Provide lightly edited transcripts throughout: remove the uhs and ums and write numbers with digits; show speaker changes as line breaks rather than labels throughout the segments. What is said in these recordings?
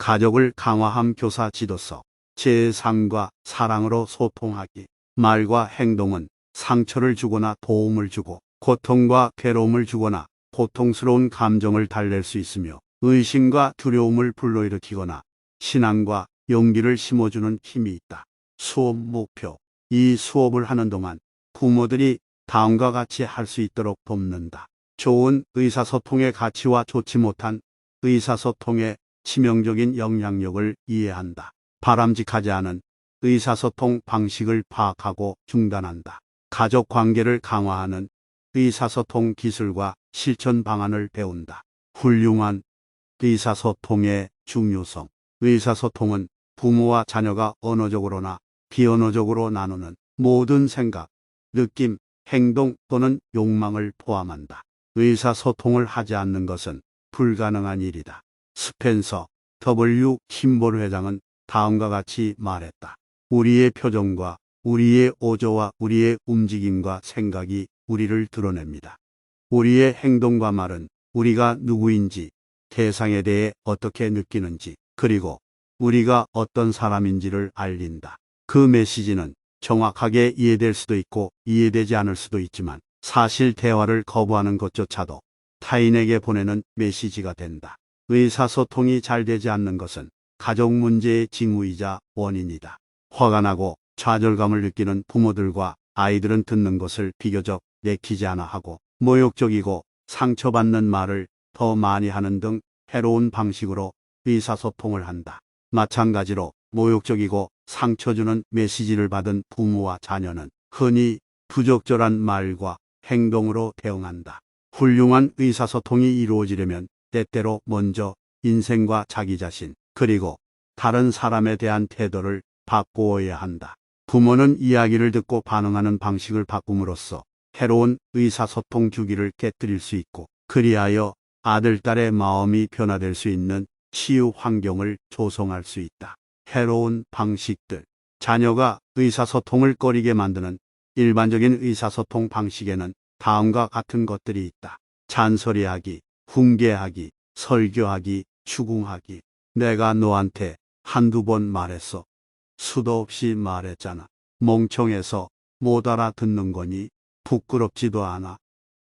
가족을 강화함 교사 지도서. 제3과 사랑으로 소통하기. 말과 행동은 상처를 주거나 도움을 주고 고통과 괴로움을 주거나 고통스러운 감정을 달랠 수 있으며 의심과 두려움을 불러일으키거나 신앙과 용기를 심어주는 힘이 있다. 수업 목표. 이 수업을 하는 동안 부모들이 다음과 같이 할 수 있도록 돕는다. 좋은 의사소통의 가치와 좋지 못한 의사소통의 치명적인 영향력을 이해한다. 바람직하지 않은 의사소통 방식을 파악하고 중단한다. 가족 관계를 강화하는 의사소통 기술과 실천 방안을 배운다. 훌륭한 의사소통의 중요성. 의사소통은 부모와 자녀가 언어적으로나 비언어적으로 나누는 모든 생각, 느낌, 행동 또는 욕망을 포함한다. 의사소통을 하지 않는 것은 불가능한 일이다. 스펜서 W. 킴볼 회장은 다음과 같이 말했다. 우리의 표정과 우리의 어조와 우리의 움직임과 생각이 우리를 드러냅니다. 우리의 행동과 말은 우리가 누구인지, 대상에 대해 어떻게 느끼는지, 그리고 우리가 어떤 사람인지를 알린다. 그 메시지는 정확하게 이해될 수도 있고 이해되지 않을 수도 있지만 사실 대화를 거부하는 것조차도 타인에게 보내는 메시지가 된다. 의사소통이 잘 되지 않는 것은 가족 문제의 징후이자 원인이다. 화가 나고 좌절감을 느끼는 부모들과 아이들은 듣는 것을 비교적 내키지 않아 하고 모욕적이고 상처받는 말을 더 많이 하는 등 해로운 방식으로 의사소통을 한다. 마찬가지로 모욕적이고 상처 주는 메시지를 받은 부모와 자녀는 흔히 부적절한 말과 행동으로 대응한다. 훌륭한 의사소통이 이루어지려면 때때로 먼저 인생과 자기 자신, 그리고 다른 사람에 대한 태도를 바꾸어야 한다. 부모는 이야기를 듣고 반응하는 방식을 바꿈으로써 해로운 의사소통 주기를 깨뜨릴 수 있고, 그리하여 아들, 딸의 마음이 변화될 수 있는 치유 환경을 조성할 수 있다. 해로운 방식들. 자녀가 의사소통을 꺼리게 만드는 일반적인 의사소통 방식에는 다음과 같은 것들이 있다. 잔소리하기, 훈계하기, 설교하기, 추궁하기. 내가 너한테 한두 번 말했어. 수도 없이 말했잖아. 멍청해서 못 알아듣는 거니? 부끄럽지도 않아.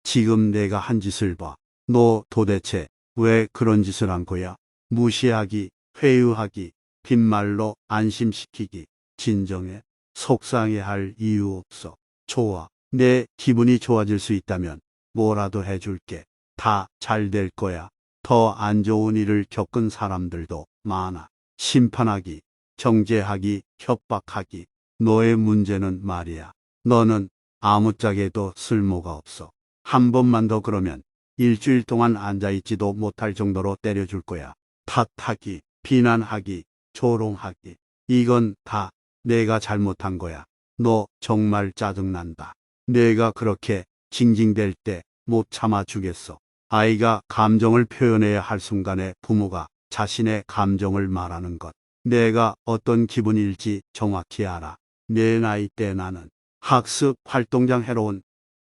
지금 내가 한 짓을 봐. 너 도대체 왜 그런 짓을 한 거야? 무시하기, 회유하기, 빈말로 안심시키기. 진정해. 속상해할 이유 없어. 좋아. 내 기분이 좋아질 수 있다면 뭐라도 해줄게. 다 잘 될 거야. 더 안 좋은 일을 겪은 사람들도 많아. 심판하기, 정죄하기, 협박하기. 너의 문제는 말이야. 너는 아무짝에도 쓸모가 없어. 한 번만 더 그러면 일주일 동안 앉아있지도 못할 정도로 때려줄 거야. 탓하기, 비난하기, 조롱하기. 이건 다 내가 잘못한 거야. 너 정말 짜증난다. 내가 그렇게 징징댈 때 못 참아 주겠어. 아이가 감정을 표현해야 할 순간에 부모가 자신의 감정을 말하는 것. 내가 어떤 기분일지 정확히 알아. 내 나이 때 나는 학습 활동장 해로운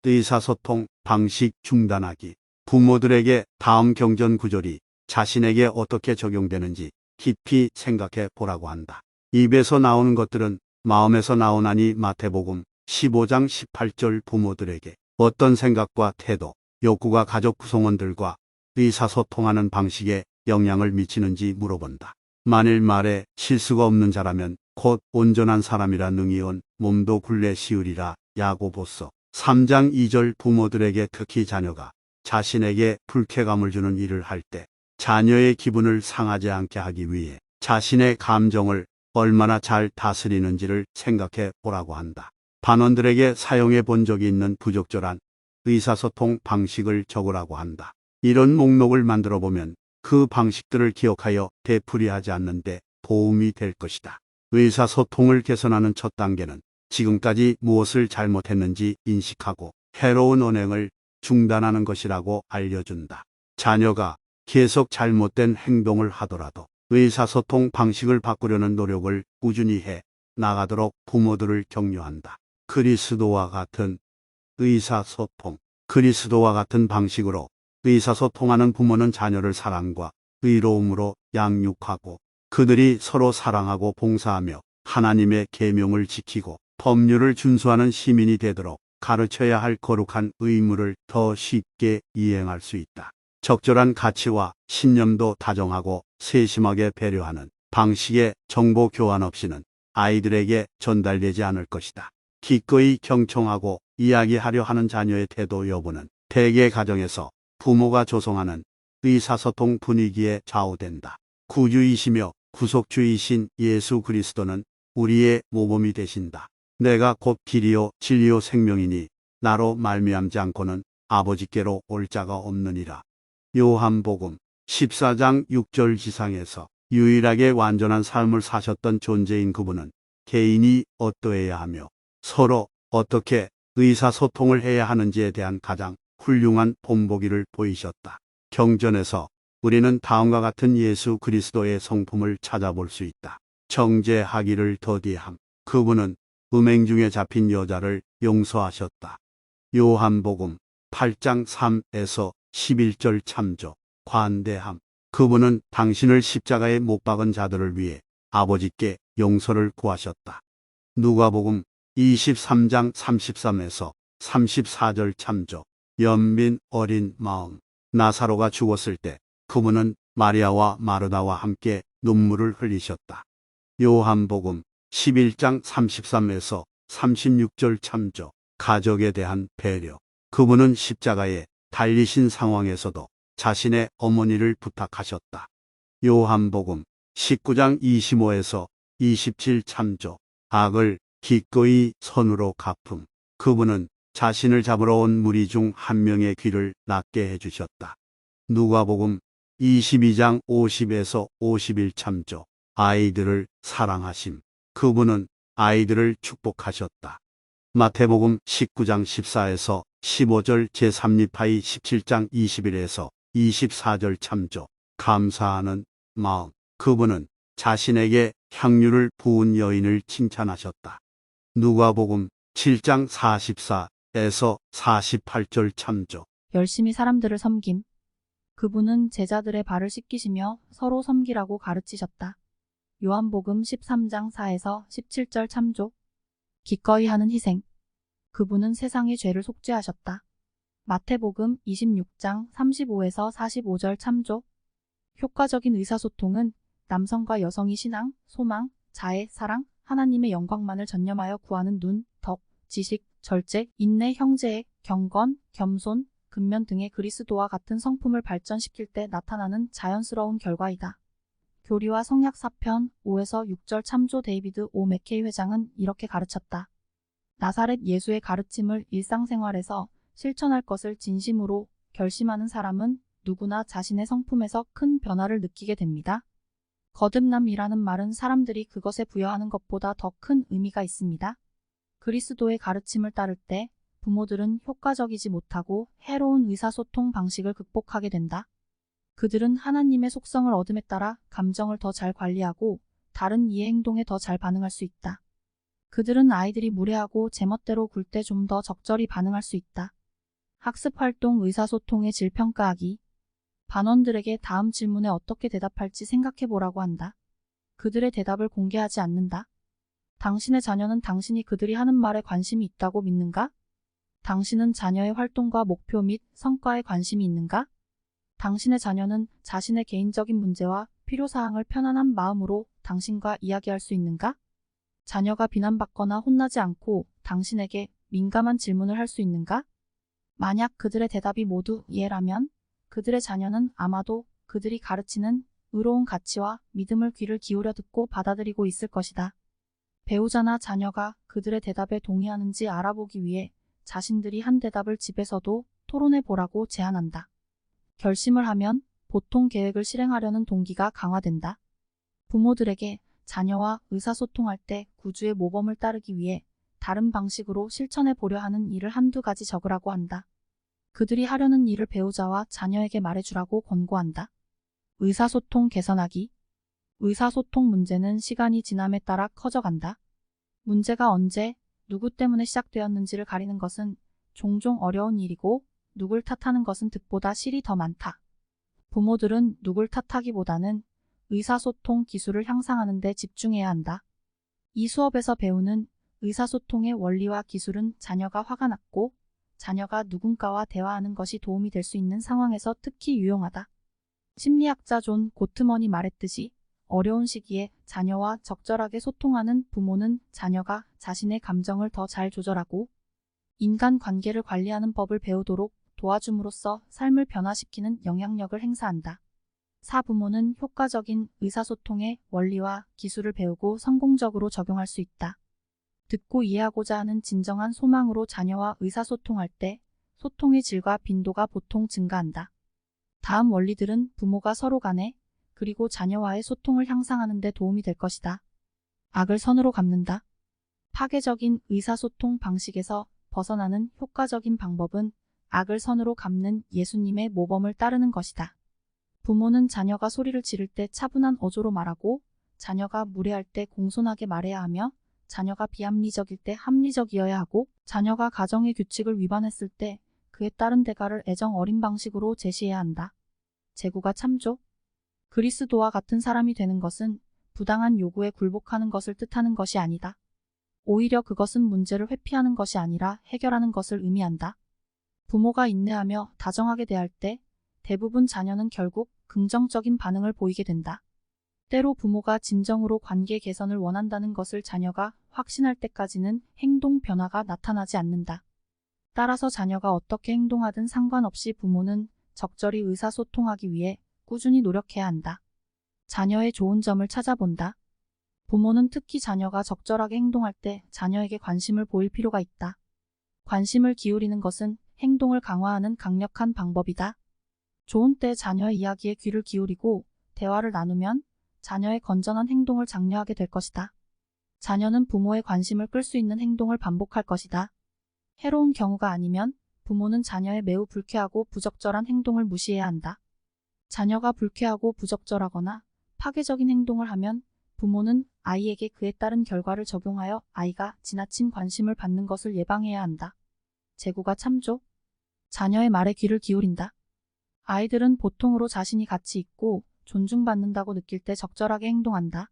의사소통 방식 중단하기. 부모들에게 다음 경전 구절이 자신에게 어떻게 적용되는지 깊이 생각해 보라고 한다. 입에서 나오는 것들은 마음에서 나오나니. 마태복음 15장 18절. 부모들에게 어떤 생각과 태도, 욕구가 가족 구성원들과 의사소통하는 방식에 영향을 미치는지 물어본다. 만일 말에 실수가 없는 자라면 곧 온전한 사람이라 능히 온 몸도 굴레 씌우리라. 야고보서 3장 2절. 부모들에게 특히 자녀가 자신에게 불쾌감을 주는 일을 할 때 자녀의 기분을 상하지 않게 하기 위해 자신의 감정을 얼마나 잘 다스리는지를 생각해 보라고 한다. 반원들에게 사용해 본 적이 있는 부적절한 의사소통 방식을 적으라고 한다. 이런 목록을 만들어 보면 그 방식들을 기억하여 되풀이하지 않는데 도움이 될 것이다. 의사소통을 개선하는 첫 단계는 지금까지 무엇을 잘못했는지 인식하고 해로운 언행을 중단하는 것이라고 알려준다. 자녀가 계속 잘못된 행동을 하더라도 의사소통 방식을 바꾸려는 노력을 꾸준히 해 나가도록 부모들을 격려한다. 그리스도와 같은 의사소통. 그리스도와 같은 방식으로 의사소통하는 부모는 자녀를 사랑과 의로움으로 양육하고 그들이 서로 사랑하고 봉사하며 하나님의 계명을 지키고 법률을 준수하는 시민이 되도록 가르쳐야 할 거룩한 의무를 더 쉽게 이행할 수 있다. 적절한 가치와 신념도 다정하고 세심하게 배려하는 방식의 정보 교환 없이는 아이들에게 전달되지 않을 것이다. 기꺼이 경청하고 이야기하려 하는 자녀의 태도 여부는 대개 가정에서 부모가 조성하는 의사소통 분위기에 좌우된다. 구주이시며 구속주이신 예수 그리스도는 우리의 모범이 되신다. 내가 곧 길이요 진리요 생명이니 나로 말미암지 않고는 아버지께로 올 자가 없느니라. 요한복음 14장 6절 지상에서 유일하게 완전한 삶을 사셨던 존재인 그분은 개인이 어떠해야 하며 서로 어떻게 의사소통을 해야 하는지에 대한 가장 훌륭한 본보기를 보이셨다. 경전에서 우리는 다음과 같은 예수 그리스도의 성품을 찾아볼 수 있다. 정죄하기를 더디함. 그분은 음행 중에 잡힌 여자를 용서하셨다. 요한복음 8장 3에서 11절 참조. 관대함. 그분은 당신을 십자가에 못 박은 자들을 위해 아버지께 용서를 구하셨다. 누가복음 23장 33에서 34절 참조. 연민 어린 마음. 나사로가 죽었을 때 그분은 마리아와 마르다와 함께 눈물을 흘리셨다. 요한복음 11장 33에서 36절 참조. 가족에 대한 배려. 그분은 십자가에 달리신 상황에서도 자신의 어머니를 부탁하셨다. 요한복음 19장 25에서 27 참조. 악을 기꺼이 선으로 갚음. 그분은 자신을 잡으러 온 무리 중 한 명의 귀를 낫게 해주셨다. 누가복음 22장 50에서 51 참조. 아이들을 사랑하심. 그분은 아이들을 축복하셨다. 마태복음 19장 14에서 15절 제3리파이 17장 21에서 24절 참조. 감사하는 마음. 그분은 자신에게 향유를 부은 여인을 칭찬하셨다. 누가복음 7장 44에서 48절 참조.
열심히 사람들을 섬김. 그분은 제자들의 발을 씻기시며 서로 섬기라고 가르치셨다. 요한복음 13장 4에서 17절 참조. 기꺼이 하는 희생. 그분은 세상의 죄를 속죄하셨다. 마태복음 26장 35에서 45절 참조. 효과적인 의사소통은 남성과 여성이 신앙, 소망, 자애, 사랑, 하나님의 영광만을 전념하여 구하는 눈, 덕, 지식, 절제, 인내, 형제애, 경건, 겸손, 근면 등의 그리스도와 같은 성품을 발전시킬 때 나타나는 자연스러운 결과이다. 교리와 성약 4편 5에서 6절 참조. 데이비드 오 맥케이 회장은 이렇게 가르쳤다. 나사렛 예수의 가르침을 일상생활에서 실천할 것을 진심으로 결심하는 사람은 누구나 자신의 성품에서 큰 변화를 느끼게 됩니다. 거듭남이라는 말은 사람들이 그것에 부여하는 것보다 더 큰 의미가 있습니다. 그리스도의 가르침을 따를 때 부모들은 효과적이지 못하고 해로운 의사소통 방식을 극복하게 된다. 그들은 하나님의 속성을 얻음에 따라 감정을 더 잘 관리하고 다른 이의 행동에 더 잘 반응할 수 있다. 그들은 아이들이 무례하고 제멋대로 굴 때 좀 더 적절히 반응할 수 있다. 학습활동 의사소통의 질 평가하기. 반원들에게 다음 질문에 어떻게 대답할지 생각해보라고 한다. 그들의 대답을 공개하지 않는다. 당신의 자녀는 당신이 그들이 하는 말에 관심이 있다고 믿는가? 당신은 자녀의 활동과 목표 및 성과에 관심이 있는가? 당신의 자녀는 자신의 개인적인 문제와 필요사항을 편안한 마음으로 당신과 이야기할 수 있는가? 자녀가 비난받거나 혼나지 않고 당신에게 민감한 질문을 할 수 있는가? 만약 그들의 대답이 모두 예라면 그들의 자녀는 아마도 그들이 가르치는 의로운 가치와 믿음을 귀를 기울여 듣고 받아들이고 있을 것이다. 배우자나 자녀가 그들의 대답에 동의하는지 알아보기 위해 자신들이 한 대답을 집에서도 토론해 보라고 제안한다. 결심을 하면 보통 계획을 실행하려는 동기가 강화된다. 부모들에게 자녀와 의사소통할 때 구주의 모범을 따르기 위해 다른 방식으로 실천해 보려 하는 일을 한두 가지 적으라고 한다. 그들이 하려는 일을 배우자와 자녀에게 말해주라고 권고한다. 의사소통 개선하기. 의사소통 문제는 시간이 지남에 따라 커져간다. 문제가 언제, 누구 때문에 시작되었는지를 가리는 것은 종종 어려운 일이고 누굴 탓하는 것은 득보다 실이 더 많다. 부모들은 누굴 탓하기보다는 의사소통 기술을 향상하는 데 집중해야 한다. 이 수업에서 배우는 의사소통의 원리와 기술은 자녀가 화가 났고 자녀가 누군가와 대화하는 것이 도움이 될 수 있는 상황에서 특히 유용하다. 심리학자 존 고트먼이 말했듯이 어려운 시기에 자녀와 적절하게 소통하는 부모는 자녀가 자신의 감정을 더 잘 조절하고 인간 관계를 관리하는 법을 배우도록 도와줌으로써 삶을 변화시키는 영향력을 행사한다. 사부모는 효과적인 의사소통의 원리와 기술을 배우고 성공적으로 적용할 수 있다. 듣고 이해하고자 하는 진정한 소망으로 자녀와 의사소통할 때 소통의 질과 빈도가 보통 증가한다. 다음 원리들은 부모가 서로 간에 그리고 자녀와의 소통을 향상하는 데 도움이 될 것이다. 악을 선으로 갚는다. 파괴적인 의사소통 방식에서 벗어나는 효과적인 방법은 악을 선으로 갚는 예수님의 모범을 따르는 것이다. 부모는 자녀가 소리를 지를 때 차분한 어조로 말하고 자녀가 무례할 때 공손하게 말해야 하며 자녀가 비합리적일 때 합리적이어야 하고 자녀가 가정의 규칙을 위반했을 때 그에 따른 대가를 애정 어린 방식으로 제시해야 한다. 제구가 참조. 그리스도와 같은 사람이 되는 것은 부당한 요구에 굴복하는 것을 뜻하는 것이 아니다. 오히려 그것은 문제를 회피하는 것이 아니라 해결하는 것을 의미한다. 부모가 인내하며 다정하게 대할 때 대부분 자녀는 결국 긍정적인 반응을 보이게 된다. 때로 부모가 진정으로 관계 개선을 원한다는 것을 자녀가 확신할 때까지는 행동 변화가 나타나지 않는다. 따라서 자녀가 어떻게 행동하든 상관없이 부모는 적절히 의사소통하기 위해 꾸준히 노력해야 한다. 자녀의 좋은 점을 찾아본다. 부모는 특히 자녀가 적절하게 행동할 때 자녀에게 관심을 보일 필요가 있다. 관심을 기울이는 것은 행동을 강화하는 강력한 방법이다. 좋은 때 자녀의 이야기에 귀를 기울이고 대화를 나누면 자녀의 건전한 행동을 장려하게 될 것이다. 자녀는 부모의 관심을 끌 수 있는 행동을 반복할 것이다. 해로운 경우가 아니면 부모는 자녀의 매우 불쾌하고 부적절한 행동을 무시해야 한다. 자녀가 불쾌하고 부적절하거나 파괴적인 행동을 하면 부모는 아이에게 그에 따른 결과를 적용하여 아이가 지나친 관심을 받는 것을 예방해야 한다. 제구가 참조. 자녀의 말에 귀를 기울인다. 아이들은 보통으로 자신이 가치 있고 존중받는다고 느낄 때 적절하게 행동한다.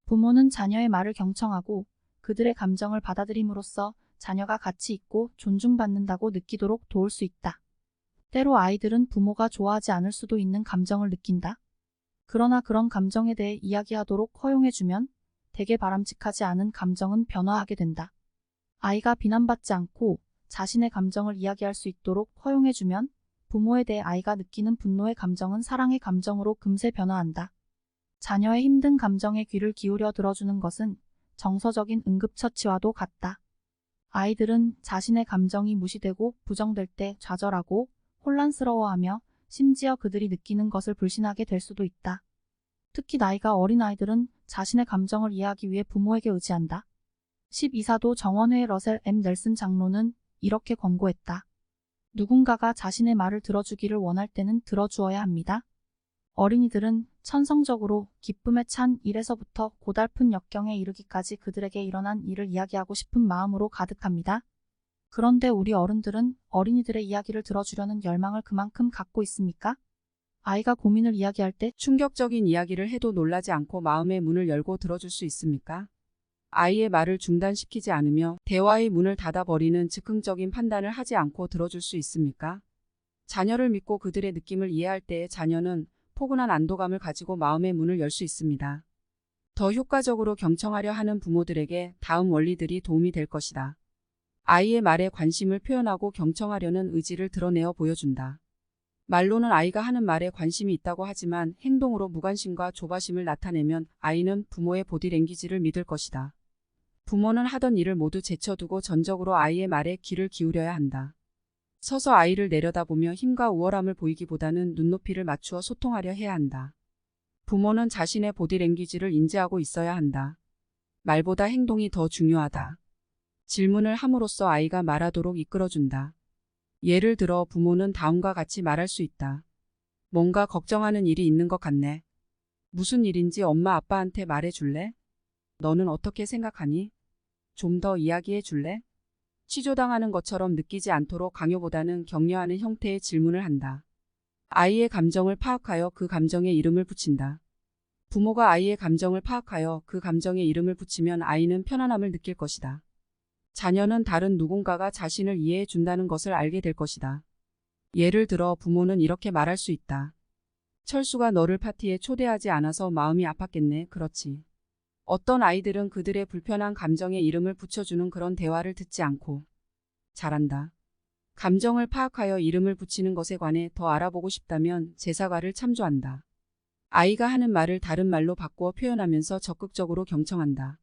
부모는 자녀의 말을 경청하고 그들의 감정을 받아들임으로써 자녀가 가치 있고 존중받는다고 느끼도록 도울 수 있다. 때로 아이들은 부모가 좋아하지 않을 수도 있는 감정을 느낀다. 그러나 그런 감정에 대해 이야기하도록 허용해주면 대개 바람직하지 않은 감정은 변화하게 된다. 아이가 비난받지 않고 자신의 감정을 이야기할 수 있도록 허용해주면 부모에 대해 아이가 느끼는 분노의 감정은 사랑의 감정으로 금세 변화한다. 자녀의 힘든 감정에 귀를 기울여 들어주는 것은 정서적인 응급처치와도 같다. 아이들은 자신의 감정이 무시되고 부정될 때 좌절하고 혼란스러워하며 심지어 그들이 느끼는 것을 불신하게 될 수도 있다. 특히 나이가 어린 아이들은 자신의 감정을 이해하기 위해 부모에게 의지한다. 12사도 정원회의 러셀 M. 넬슨 장로는 이렇게 권고했다. 누군가가 자신의 말을 들어주기를 원할 때는 들어주어야 합니다. 어린이들은 천성적으로 기쁨에 찬 일에서부터 고달픈 역경에 이르기까지 그들에게 일어난 일을 이야기하고 싶은 마음으로 가득합니다. 그런데 우리 어른들은 어린이들의 이야기를 들어주려는 열망을 그만큼 갖고 있습니까? 아이가 고민을 이야기할 때
충격적인 이야기를 해도 놀라지 않고 마음의 문을 열고 들어줄 수 있습니까? 아이의 말을 중단시키지 않으며 대화의 문을 닫아버리는 즉흥적인 판단을 하지 않고 들어줄 수 있습니까? 자녀를 믿고 그들의 느낌을 이해할 때에 자녀는 포근한 안도감을 가지고 마음의 문을 열 수 있습니다. 더 효과적으로 경청하려 하는 부모들에게 다음 원리들이 도움이 될 것이다. 아이의 말에 관심을 표현하고 경청하려는 의지를 드러내어 보여준다. 말로는 아이가 하는 말에 관심이 있다고 하지만 행동으로 무관심과 조바심을 나타내면 아이는 부모의 보디랭귀지를 믿을 것이다. 부모는 하던 일을 모두 제쳐두고 전적으로 아이의 말에 귀를 기울여야 한다. 서서 아이를 내려다보며 힘과 우월함을 보이기보다는 눈높이를 맞추어 소통하려 해야 한다. 부모는 자신의 보디랭귀지를 인지하고 있어야 한다. 말보다 행동이 더 중요하다. 질문을 함으로써 아이가 말하도록 이끌어준다. 예를 들어 부모는 다음과 같이 말할 수 있다. 뭔가 걱정하는 일이 있는 것 같네. 무슨 일인지 엄마 아빠한테 말해줄래? 너는 어떻게 생각하니? 좀 더 이야기해 줄래? 치조당하는 것처럼 느끼지 않도록 강요보다는 격려하는 형태의 질문을 한다. 아이의 감정을 파악하여 그 감정에 이름을 붙인다. 부모가 아이의 감정을 파악하여 그 감정에 이름을 붙이면 아이는 편안함을 느낄 것이다. 자녀는 다른 누군가가 자신을 이해해 준다는 것을 알게 될 것이다. 예를 들어 부모는 이렇게 말할 수 있다. 철수가 너를 파티에 초대하지 않아서 마음이 아팠겠네. 그렇지. 어떤 아이들은 그들의 불편한 감정에 이름을 붙여주는 그런 대화를 듣지 않고 잘한다. 감정을 파악하여 이름을 붙이는 것에 관해 더 알아보고 싶다면 제사과를 참조한다. 아이가 하는 말을 다른 말로 바꾸어 표현하면서 적극적으로 경청한다.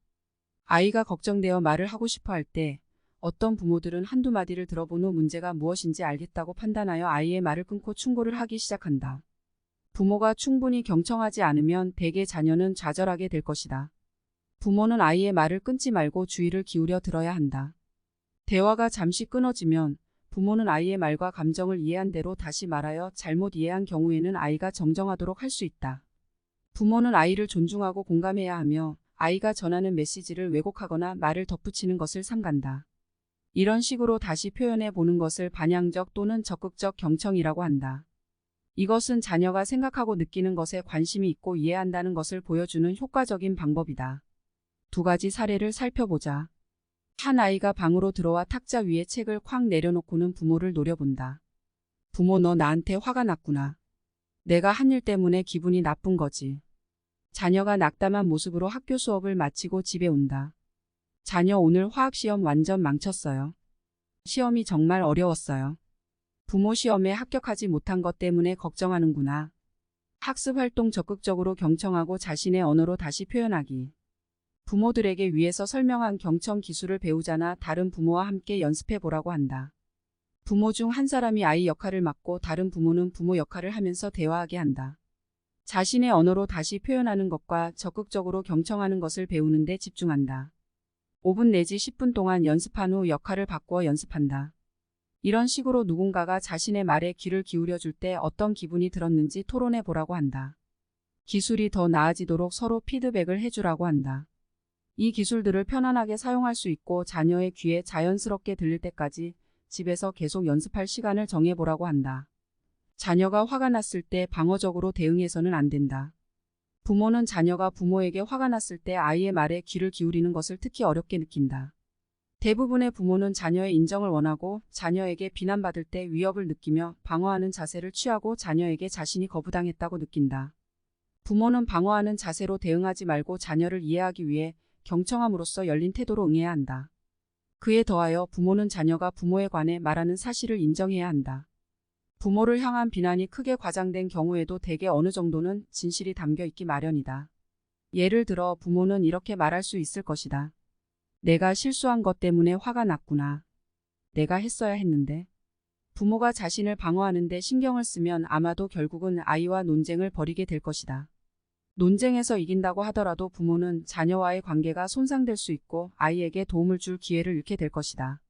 아이가 걱정되어 말을 하고 싶어 할 때 어떤 부모들은 한두 마디를 들어본 후 문제가 무엇인지 알겠다고 판단하여 아이의 말을 끊고 충고를 하기 시작한다. 부모가 충분히 경청하지 않으면 대개 자녀는 좌절하게 될 것이다. 부모는 아이의 말을 끊지 말고 주의를 기울여 들어야 한다. 대화가 잠시 끊어지면 부모는 아이의 말과 감정을 이해한 대로 다시 말하여 잘못 이해한 경우에는 아이가 정정하도록 할 수 있다. 부모는 아이를 존중하고 공감해야 하며 아이가 전하는 메시지를 왜곡하거나 말을 덧붙이는 것을 삼간다. 이런 식으로 다시 표현해 보는 것을 반향적 또는 적극적 경청이라고 한다. 이것은 자녀가 생각하고 느끼는 것에 관심이 있고 이해한다는 것을 보여주는 효과적인 방법이다. 두 가지 사례를 살펴보자. 한 아이가 방으로 들어와 탁자 위에 책을 쾅 내려놓고는 부모를 노려본다. 부모, 너 나한테 화가 났구나. 내가 한 일 때문에 기분이 나쁜 거지. 자녀가 낙담한 모습으로 학교 수업을 마치고 집에 온다. 자녀, 오늘 화학시험 완전 망쳤어요. 시험이 정말 어려웠어요. 부모, 시험에 합격하지 못한 것 때문에 걱정하는구나. 학습활동 적극적으로 경청하고 자신의 언어로 다시 표현하기. 부모들에게 위에서 설명한 경청 기술을 배우자나 다른 부모와 함께 연습해 보라고 한다. 부모 중 한 사람이 아이 역할을 맡고 다른 부모는 부모 역할을 하면서 대화하게 한다. 자신의 언어로 다시 표현하는 것과 적극적으로 경청하는 것을 배우는 데 집중한다. 5분 내지 10분 동안 연습한 후 역할을 바꾸어 연습한다. 이런 식으로 누군가가 자신의 말에 귀를 기울여 줄 때 어떤 기분이 들었는지 토론해 보라고 한다. 기술이 더 나아지도록 서로 피드백을 해주라고 한다. 이 기술들을 편안하게 사용할 수 있고 자녀의 귀에 자연스럽게 들릴 때까지 집에서 계속 연습할 시간을 정해보라고 한다. 자녀가 화가 났을 때 방어적으로 대응해서는 안 된다. 부모는 자녀가 부모에게 화가 났을 때 아이의 말에 귀를 기울이는 것을 특히 어렵게 느낀다. 대부분의 부모는 자녀의 인정을 원하고 자녀에게 비난받을 때 위협을 느끼며 방어하는 자세를 취하고 자녀에게 자신이 거부당했다고 느낀다. 부모는 방어하는 자세로 대응하지 말고 자녀를 이해하기 위해 경청함으로써 열린 태도로 응해야 한다. 그에 더하여 부모는 자녀가 부모에 관해 말하는 사실을 인정해야 한다. 부모를 향한 비난이 크게 과장된 경우에도 대개 어느 정도는 진실이 담겨 있기 마련이다. 예를 들어 부모는 이렇게 말할 수 있을 것이다. 내가 실수한 것 때문에 화가 났구나. 내가 했어야 했는데. 부모가 자신을 방어하는데 신경을 쓰면 아마도 결국은 아이와 논쟁을 벌이게 될 것이다. 논쟁에서 이긴다고 하더라도 부모는 자녀와의 관계가 손상될 수 있고 아이에게 도움을 줄 기회를 잃게 될 것이다.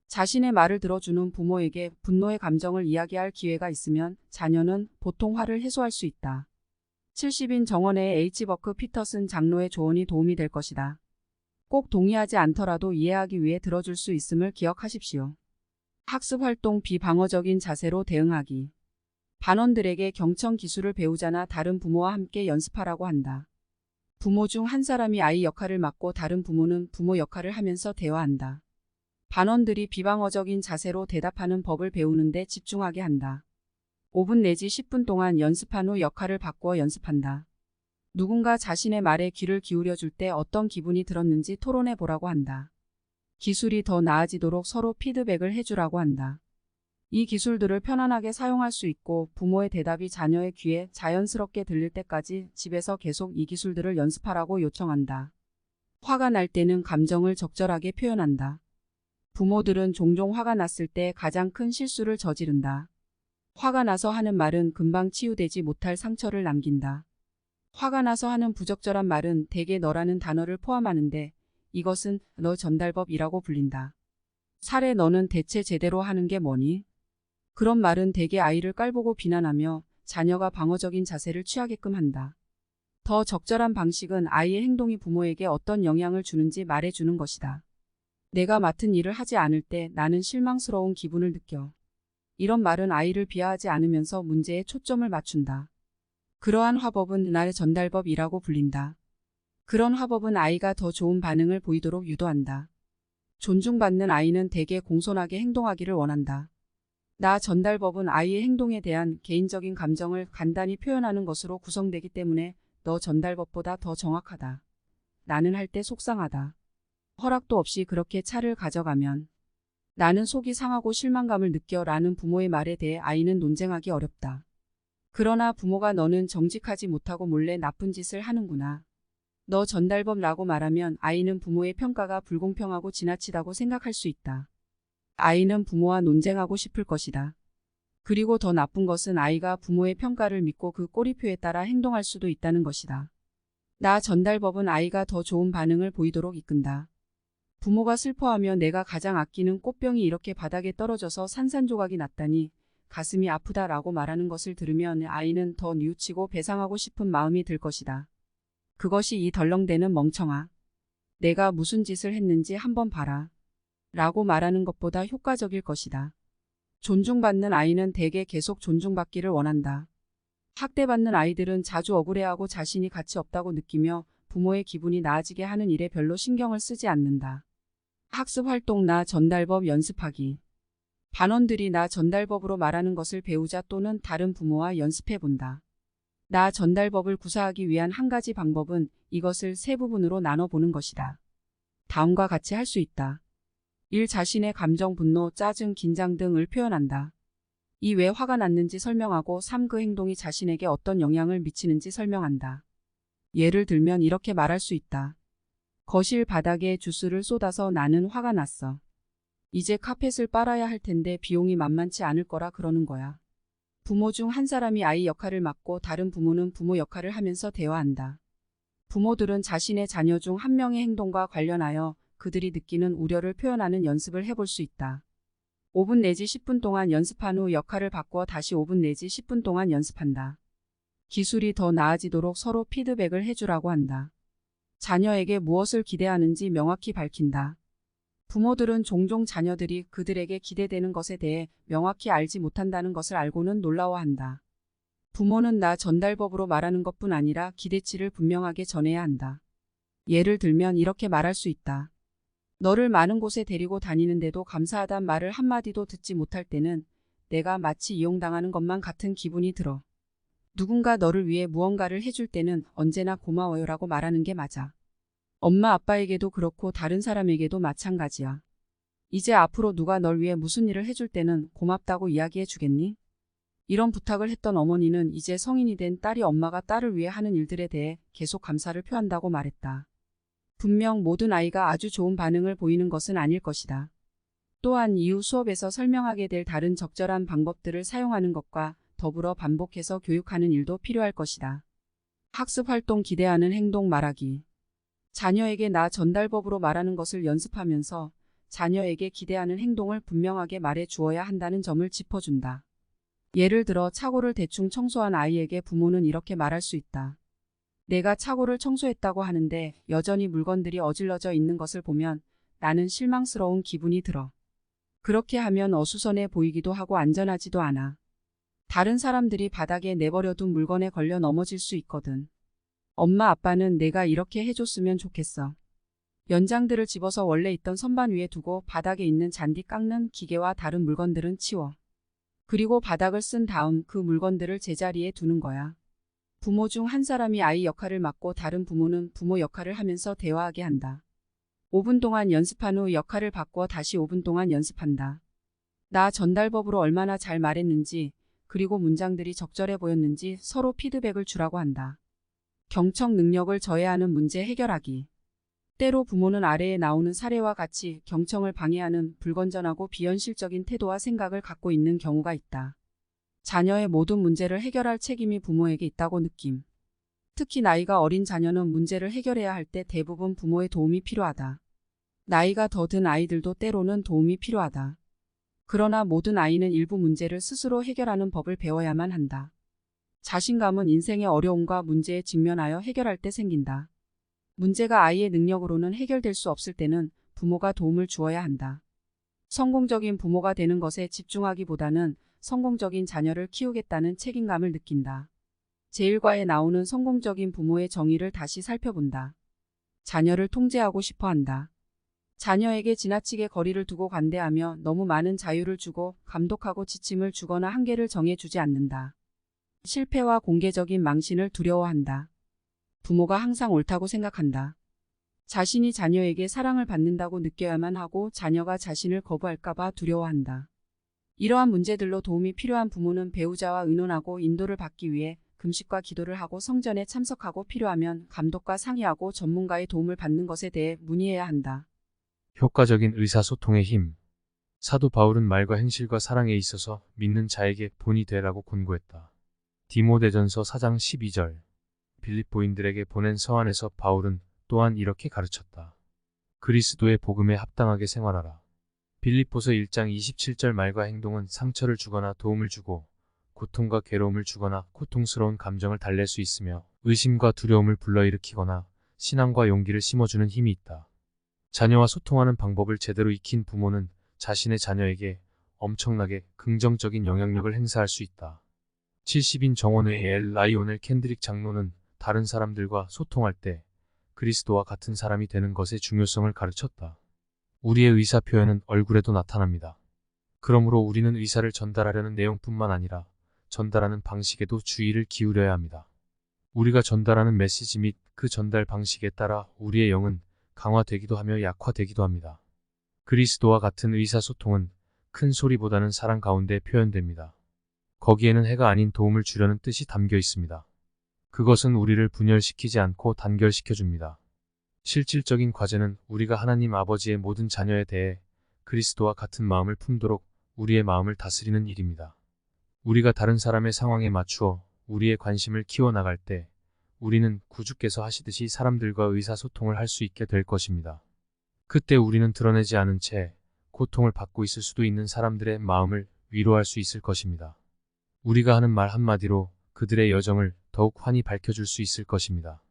자신의 말을 들어주는 부모에게 분노의 감정을 이야기할 기회가 있으면 자녀는 보통 화를 해소할 수 있다. 70인 정원의 H. 버크 피터슨 장로의 조언이 도움이 될 것이다. 꼭 동의하지 않더라도 이해하기 위해 들어줄 수 있음을 기억하십시오. 학습활동 비방어적인 자세로 대응하기. 반원들에게 경청 기술을 배우자나 다른 부모와 함께 연습하라고 한다. 부모 중 한 사람이 아이 역할을 맡고 다른 부모는 부모 역할을 하면서 대화한다. 반원들이 비방어적인 자세로 대답하는 법을 배우는 데 집중하게 한다. 5분 내지 10분 동안 연습한 후 역할을 바꾸어 연습한다. 누군가 자신의 말에 귀를 기울여 줄 때 어떤 기분이 들었는지 토론해 보라고 한다. 기술이 더 나아지도록 서로 피드백을 해주라고 한다. 이 기술들을 편안하게 사용할 수 있고 부모의 대답이 자녀의 귀에 자연스럽게 들릴 때까지 집에서 계속 이 기술들을 연습하라고 요청한다. 화가 날 때는 감정을 적절하게 표현한다. 부모들은 종종 화가 났을 때 가장 큰 실수를 저지른다. 화가 나서 하는 말은 금방 치유되지 못할 상처를 남긴다. 화가 나서 하는 부적절한 말은 대개 너라는 단어를 포함하는데 이것은 너 전달법이라고 불린다. 사례 너는 대체 제대로 하는 게 뭐니? 그런 말은 대개 아이를 깔보고 비난하며 자녀가 방어적인 자세를 취하게끔 한다. 더 적절한 방식은 아이의 행동이 부모에게 어떤 영향을 주는지 말해주는 것이다. 내가 맡은 일을 하지 않을 때 나는 실망스러운 기분을 느껴. 이런 말은 아이를 비하하지 않으면서 문제에 초점을 맞춘다. 그러한 화법은 나의 전달법이라고 불린다. 그런 화법은 아이가 더 좋은 반응을 보이도록 유도한다. 존중받는 아이는 대개 공손하게 행동하기를 원한다. 나 전달법은 아이의 행동에 대한 개인적인 감정을 간단히 표현하는 것으로 구성되기 때문에 너 전달법보다 더 정확하다. 나는 할 때 속상하다. 허락도 없이 그렇게 차를 가져가면 나는 속이 상하고 실망감을 느껴 라는 부모의 말에 대해 아이는 논쟁하기 어렵다. 그러나 부모가 너는 정직하지 못하고 몰래 나쁜 짓을 하는구나. 너 전달법라고 말하면 아이는 부모의 평가가 불공평하고 지나치다고 생각할 수 있다. 아이는 부모와 논쟁하고 싶을 것이다. 그리고 더 나쁜 것은 아이가 부모의 평가를 믿고 그 꼬리표에 따라 행동할 수도 있다는 것이다. 나 전달법은 아이가 더 좋은 반응을 보이도록 이끈다. 부모가 슬퍼하며 내가 가장 아끼는 꽃병이 이렇게 바닥에 떨어져서 산산조각이 났다니 가슴이 아프다라고 말하는 것을 들으면 아이는 더 뉘우치고 배상하고 싶은 마음이 들 것이다. 그것이 이 덜렁대는 멍청아. 내가 무슨 짓을 했는지 한번 봐라. 라고 말하는 것보다 효과적일 것이다. 존중받는 아이는 대개 계속 존중받기를 원한다. 학대받는 아이들은 자주 억울해하고 자신이 가치 없다고 느끼며 부모의 기분이 나아지게 하는 일에 별로 신경을 쓰지 않는다. 학습활동 나 전달법 연습하기. 반원들이 나 전달법으로 말하는 것을 배우자 또는 다른 부모와 연습해 본다. 나 전달법을 구사하기 위한 한 가지 방법은 이것을 세 부분으로 나눠보는 것이다. 다음과 같이 할 수 있다. 1. 자신의 감정, 분노, 짜증, 긴장 등을 표현한다. 2. 왜 화가 났는지 설명하고 3. 그 행동이 자신에게 어떤 영향을 미치는지 설명한다. 예를 들면 이렇게 말할 수 있다. 거실 바닥에 주스를 쏟아서 나는 화가 났어. 이제 카펫을 빨아야 할 텐데 비용이 만만치 않을 거라 그러는 거야. 부모 중 한 사람이 아이 역할을 맡고 다른 부모는 부모 역할을 하면서 대화한다. 부모들은 자신의 자녀 중 한 명의 행동과 관련하여 그들이 느끼는 우려를 표현하는 연습을 해볼 수 있다. 5분 내지 10분 동안 연습한 후 역할을 바꾸어 다시 5분 내지 10분 동안 연습한다. 기술이 더 나아지도록 서로 피드백을 해주라고 한다. 자녀에게 무엇을 기대하는지 명확히 밝힌다. 부모들은 종종 자녀들이 그들에게 기대되는 것에 대해 명확히 알지 못한다는 것을 알고는 놀라워한다. 부모는 나 전달법으로 말하는 것뿐 아니라 기대치를 분명하게 전해야 한다. 예를 들면 이렇게 말할 수 있다. 너를 많은 곳에 데리고 다니는데도 감사하단 말을 한마디도 듣지 못할 때는 내가 마치 이용당하는 것만 같은 기분이 들어. 누군가 너를 위해 무언가를 해줄 때는 언제나 고마워요라고 말하는 게 맞아. 엄마 아빠에게도 그렇고 다른 사람에게도 마찬가지야. 이제 앞으로 누가 널 위해 무슨 일을 해줄 때는 고맙다고 이야기해 주겠니? 이런 부탁을 했던 어머니는 이제 성인이 된 딸이 엄마가 딸을 위해 하는 일들에 대해 계속 감사를 표한다고 말했다. 분명 모든 아이가 아주 좋은 반응을 보이는 것은 아닐 것이다. 또한 이후 수업에서 설명하게 될 다른 적절한 방법들을 사용하는 것과 더불어 반복해서 교육하는 일도 필요할 것이다. 학습활동 기대하는 행동 말하기. 자녀에게 나 전달법으로 말하는 것을 연습하면서 자녀에게 기대하는 행동을 분명하게 말해 주어야 한다는 점을 짚어준다. 예를 들어 차고를 대충 청소한 아이에게 부모는 이렇게 말할 수 있다. 내가 차고를 청소했다고 하는데 여전히 물건들이 어질러져 있는 것을 보면 나는 실망스러운 기분이 들어. 그렇게 하면 어수선해 보이기도 하고 안전하지도 않아. 다른 사람들이 바닥에 내버려둔 물건에 걸려 넘어질 수 있거든. 엄마 아빠는 내가 이렇게 해줬으면 좋겠어. 연장들을 집어서 원래 있던 선반 위에 두고 바닥에 있는 잔디 깎는 기계와 다른 물건들은 치워. 그리고 바닥을 쓴 다음 그 물건들을 제자리에 두는 거야. 부모 중 한 사람이 아이 역할을 맡고 다른 부모는 부모 역할을 하면서 대화하게 한다. 5분 동안 연습한 후 역할을 바꾸어 다시 5분 동안 연습한다. 나 전달법으로 얼마나 잘 말했는지 그리고 문장들이 적절해 보였는지 서로 피드백을 주라고 한다. 경청 능력을 저해하는 문제 해결하기. 때로 부모는 아래에 나오는 사례와 같이 경청을 방해하는 불건전하고 비현실적인 태도와 생각을 갖고 있는 경우가 있다. 자녀의 모든 문제를 해결할 책임이 부모에게 있다고 느낌. 특히 나이가 어린 자녀는 문제를 해결해야 할 때 대부분 부모의 도움이 필요하다. 나이가 더 든 아이들도 때로는 도움이 필요하다. 그러나 모든 아이는 일부 문제를 스스로 해결하는 법을 배워야만 한다. 자신감은 인생의 어려움과 문제에 직면하여 해결할 때 생긴다. 문제가 아이의 능력으로는 해결될 수 없을 때는 부모가 도움을 주어야 한다. 성공적인 부모가 되는 것에 집중하기보다는 성공적인 자녀를 키우겠다는 책임감을 느낀다. 제1과에 나오는 성공적인 부모의 정의를 다시 살펴본다. 자녀를 통제하고 싶어 한다. 자녀에게 지나치게 거리를 두고 관대하며 너무 많은 자유를 주고 감독하고 지침을 주거나 한계를 정해주지 않는다. 실패와 공개적인 망신을 두려워한다. 부모가 항상 옳다고 생각한다. 자신이 자녀에게 사랑을 받는다고 느껴야만 하고 자녀가 자신을 거부할까봐 두려워한다. 이러한 문제들로 도움이 필요한 부모는 배우자와 의논하고 인도를 받기 위해 금식과 기도를 하고 성전에 참석하고 필요하면 감독과 상의하고 전문가의 도움을 받는 것에 대해 문의해야 한다.
효과적인 의사소통의 힘. 사도 바울은 말과 행실과 사랑에 있어서 믿는 자에게 본이 되라고 권고했다. 디모데전서 4장 12절. 빌립보인들에게 보낸 서한에서 바울은 또한 이렇게 가르쳤다. 그리스도의 복음에 합당하게 생활하라. 빌립보서 1장 27절 말과 행동은 상처를 주거나 도움을 주고 고통과 괴로움을 주거나 고통스러운 감정을 달랠 수 있으며 의심과 두려움을 불러일으키거나 신앙과 용기를 심어주는 힘이 있다. 자녀와 소통하는 방법을 제대로 익힌 부모는 자신의 자녀에게 엄청나게 긍정적인 영향력을 행사할 수 있다. 70인 정원의 라이오넬 캔드릭 장로는 다른 사람들과 소통할 때 그리스도와 같은 사람이 되는 것의 중요성을 가르쳤다. 우리의 의사 표현은 얼굴에도 나타납니다. 그러므로 우리는 의사를 전달하려는 내용뿐만 아니라 전달하는 방식에도 주의를 기울여야 합니다. 우리가 전달하는 메시지 및 그 전달 방식에 따라 우리의 영은 강화되기도 하며 약화되기도 합니다. 그리스도와 같은 의사소통은 큰 소리보다는 사랑 가운데 표현됩니다. 거기에는 해가 아닌 도움을 주려는 뜻이 담겨 있습니다. 그것은 우리를 분열시키지 않고 단결시켜줍니다. 실질적인 과제는 우리가 하나님 아버지의 모든 자녀에 대해 그리스도와 같은 마음을 품도록 우리의 마음을 다스리는 일입니다. 우리가 다른 사람의 상황에 맞추어 우리의 관심을 키워나갈 때 우리는 구주께서 하시듯이 사람들과 의사소통을 할 수 있게 될 것입니다. 그때 우리는 드러내지 않은 채 고통을 받고 있을 수도 있는 사람들의 마음을 위로할 수 있을 것입니다. 우리가 하는 말 한마디로 그들의 여정을 더욱 환히 밝혀줄 수 있을 것입니다.